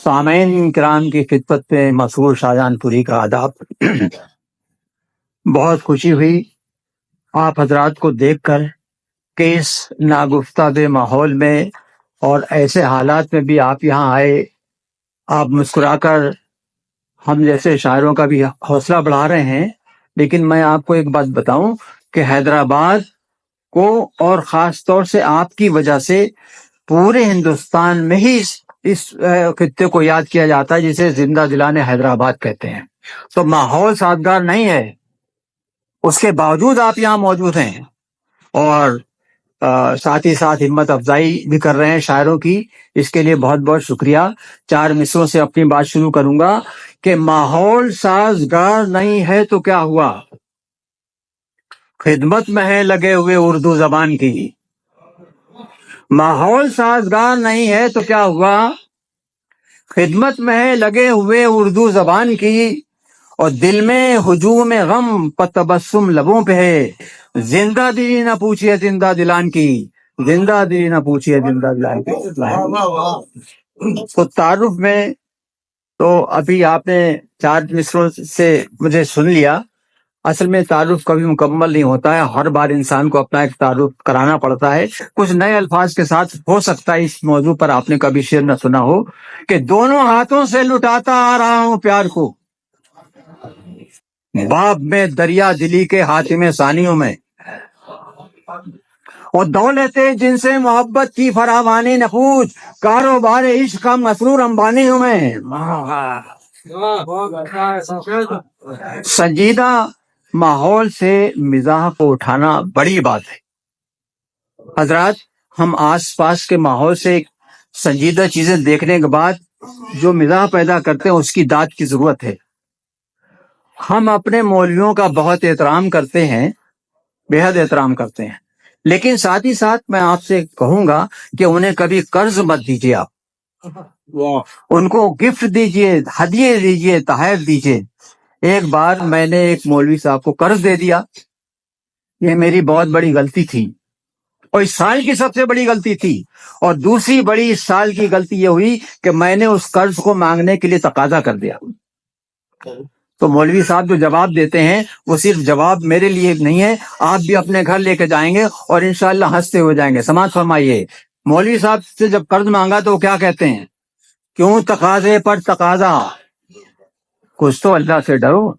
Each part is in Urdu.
سامعین کرام کی خدمت میں مسرور شاہجہان پوری کا آداب۔ بہت خوشی ہوئی آپ حضرات کو دیکھ کر کہ اس ناگفتہ ماحول میں اور ایسے حالات میں بھی آپ یہاں آئے، آپ مسکرا کر ہم جیسے شاعروں کا بھی حوصلہ بڑھا رہے ہیں۔ لیکن میں آپ کو ایک بات بتاؤں کہ حیدرآباد کو اور خاص طور سے آپ کی وجہ سے پورے ہندوستان میں ہی اس خطے کو یاد کیا جاتا ہے جسے زندہ دلان حیدرآباد کہتے ہیں۔ تو ماحول سازگار نہیں ہے، اس کے باوجود آپ یہاں موجود ہیں اور ساتھ ہی ساتھ ہمت افزائی بھی کر رہے ہیں شاعروں کی، اس کے لیے بہت بہت شکریہ۔ 4 مصروں سے اپنی بات شروع کروں گا کہ ماحول سازگار نہیں ہے تو کیا ہوا، خدمت میں ہے لگے ہوئے اردو زبان کی۔ ماحول سازگار نہیں ہے تو کیا ہوا، خدمت میں ہے لگے ہوئے اردو زبان کی، اور دل میں ہجوم غم تبسم لبوں پہ ہے، زندہ دلی نہ پوچھئے زندہ دلان کی، زندہ دلی نہ پوچھئے زندہ دلان کی۔ تو تعارف میں تو ابھی آپ نے 4 مصروں سے مجھے سن لیا، اصل میں تعارف کبھی مکمل نہیں ہوتا ہے، ہر بار انسان کو اپنا ایک تعارف کرانا پڑتا ہے کچھ نئے الفاظ کے ساتھ۔ ہو سکتا ہے اس موضوع پر آپ نے کبھی شعر نہ سنا ہو کہ دونوں ہاتھوں سے لٹاتا آ رہا ہوں پیار کو، باب میں دریا دلی کے حاتم ثانیوں میں، اور دولت جن سے محبت کی فراوانی نہ پوچھ، کاروبار عشق کا مسرور امبانی ہوں میں۔ سنجیدہ ماحول سے مزاح کو اٹھانا بڑی بات ہے حضرات۔ ہم آس پاس کے ماحول سے سنجیدہ چیزیں دیکھنے کے بعد جو مزاح پیدا کرتے ہیں اس کی داد کی ضرورت ہے۔ ہم اپنے مولویوں کا بہت احترام کرتے ہیں، بے حد احترام کرتے ہیں، لیکن ساتھ ہی ساتھ میں آپ سے کہوں گا کہ انہیں کبھی قرض مت دیجیے، آپ ان کو گفٹ دیجیے، ہدیے دیجیے، تحائف دیجیے۔ ایک بار میں نے ایک مولوی صاحب کو قرض دے دیا، یہ میری بہت بڑی غلطی تھی، اور اس سال کی سب سے بڑی غلطی تھی۔ اور دوسری بڑی اس سال کی غلطی یہ ہوئی کہ میں نے اس قرض کو مانگنے کے لیے تقاضا کر دیا۔ تو مولوی صاحب جو جواب دیتے ہیں وہ صرف جواب میرے لیے نہیں ہے، آپ بھی اپنے گھر لے کے جائیں گے اور انشاءاللہ ہنستے ہو جائیں گے۔ سماعت فرمائیے، مولوی صاحب سے جب قرض مانگا تو وہ کیا کہتے ہیں؟ کیوں تقاضے پر تقاضا، کچھ تو اللہ سے ڈرو۔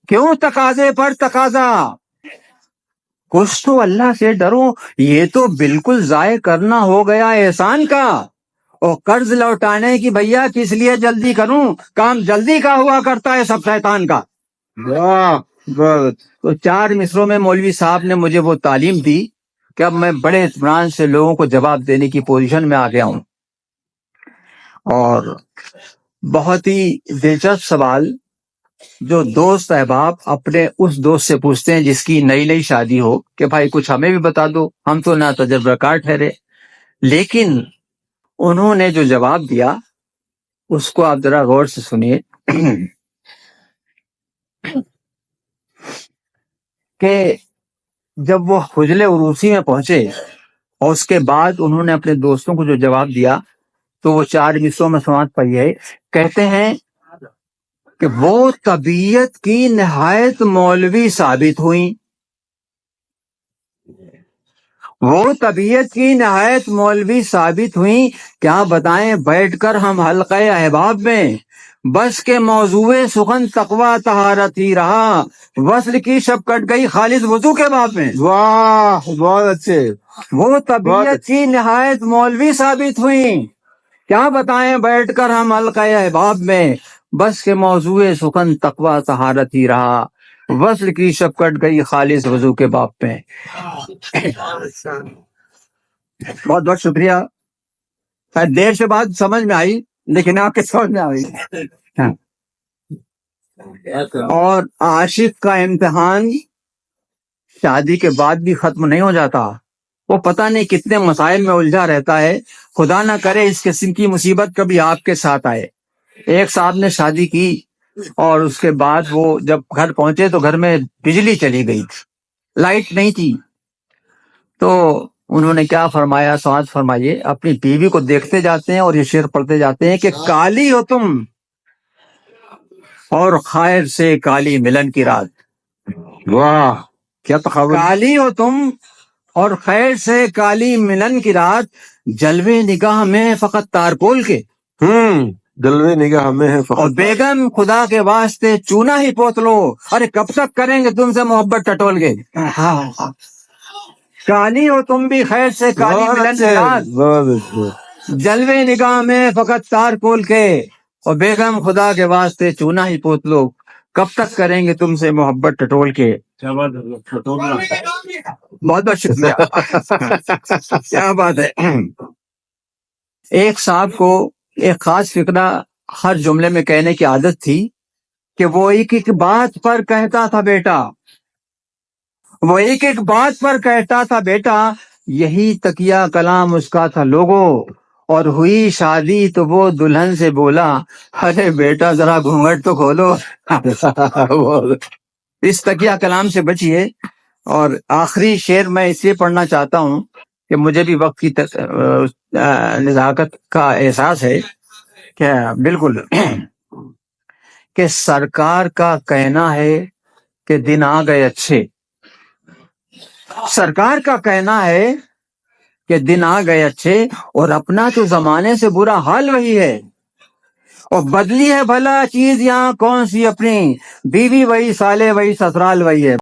کیوں تقاضے پر تقاضا، کچھ تو اللہ سے ڈرو، یہ تو بالکل ضائع کرنا ہو گیا احسان کا، اور قرض لوٹانے کی بھیا کس لیے جلدی کروں، کام جلدی کا ہوا کرتا ہے سب شیطان کا۔ تو 4 مصروں میں مولوی صاحب نے مجھے وہ تعلیم دی کہ اب میں بڑے اطمینان سے لوگوں کو جواب دینے کی پوزیشن میں آ گیا ہوں۔ اور بہت ہی دلچسپ سوال جو دوست احباب اپنے اس دوست سے پوچھتے ہیں جس کی نئی نئی شادی ہو کہ بھائی کچھ ہمیں بھی بتا دو، ہم تو نہ تجربہ کار ٹھہرے، لیکن انہوں نے جو جواب دیا اس کو آپ ذرا غور سے سنیے کہ جب وہ حجل عروسی میں پہنچے اور اس کے بعد انہوں نے اپنے دوستوں کو جو جواب دیا تو وہ 4 مصروں میں سماعت پائیے، کہتے ہیں کہ وہ طبیعت کی نہایت مولوی ثابت ہوئیں، وہ طبیعت کی نہایت مولوی ثابت ہوئیں، کیا بتائیں بیٹھ کر ہم حلقہ احباب میں، بس کے موضوع سخن تقوی طہارت ہی رہا، وصل کی شب کٹ گئی خالص وضو کے باب میں۔ واہ، بہت اچھے۔ وہ طبیعت کی نہایت مولوی ثابت ہوئیں، کیا بتائیں بیٹھ کر ہم حلقہ احباب میں، بس کے موضوع سخن تقوی طہارت ہی رہا، وصل کی شب کٹ گئی خالص وضو کے باب میں۔ بہت بہت شکریہ، شاید دیر سے بعد سمجھ میں آئی لیکن آپ کے سمجھ میں آئی۔ اور عاشق کا امتحان شادی کے بعد بھی ختم نہیں ہو جاتا، وہ پتہ نہیں کتنے مسائل میں الجھا رہتا ہے۔ خدا نہ کرے اس قسم کی مصیبت کبھی آپ کے ساتھ آئے۔ ایک صاحب نے شادی کی اور اس کے بعد وہ جب گھر پہنچے تو گھر میں بجلی چلی گئی تھی، لائٹ نہیں تھی، تو انہوں نے کیا فرمایا؟ سماعت فرمائیے. اپنی بیوی کو دیکھتے جاتے ہیں اور یہ شعر پڑھتے جاتے ہیں کہ کالی ہو تم اور خیر سے کالی ملن کی رات. واہ کیا تقابل. کالی ہو تم اور خیر سے کالی ملن کی رات، جلوے نگاہ میں فقط تارکول کے، جلوے نگاہ میں ہے اور فقط. بیگم خدا کے واسطے چونا ہی پوت لو. ارے کب تک کریں گے تم سے محبت ٹٹول کے. کالی ہو تم بھی خیر سے کالی بہت ملن کی اچھے رات، بہت اچھے. جلوے نگاہ میں فقط تار کھول کے، اور بیگم خدا کے واسطے چونا ہی پوت لو. کب تک کریں گے تم سے محبت ٹٹول کے. بہت بہت شکریہ. کیا بات ہے. ایک صاحب کو ایک خاص فقرہ ہر جملے میں کہنے کی عادت تھی کہ وہ ایک ایک بات پر کہتا تھا بیٹا، وہ ایک ایک بات پر کہتا تھا بیٹا، یہی تکیہ کلام اس کا تھا لوگوں. اور ہوئی شادی تو وہ دلہن سے بولا، ارے بیٹا ذرا گھونگھٹ تو کھولو. اس تکیہ کلام سے بچیے. اور آخری شعر میں اس لیے پڑھنا چاہتا ہوں کہ مجھے بھی وقت کی نزاکت کا احساس ہے کہ بالکل کہ سرکار کا کہنا ہے کہ دن آ گئے اچھے. سرکار کا کہنا ہے کہ دن آ گئے اچھے، اور اپنا تو زمانے سے برا حال وہی ہے. اور بدلی ہے بھلا چیز یہاں کون سی اپنی، بیوی وہی، سالے وہی، سسرال وہی ہے.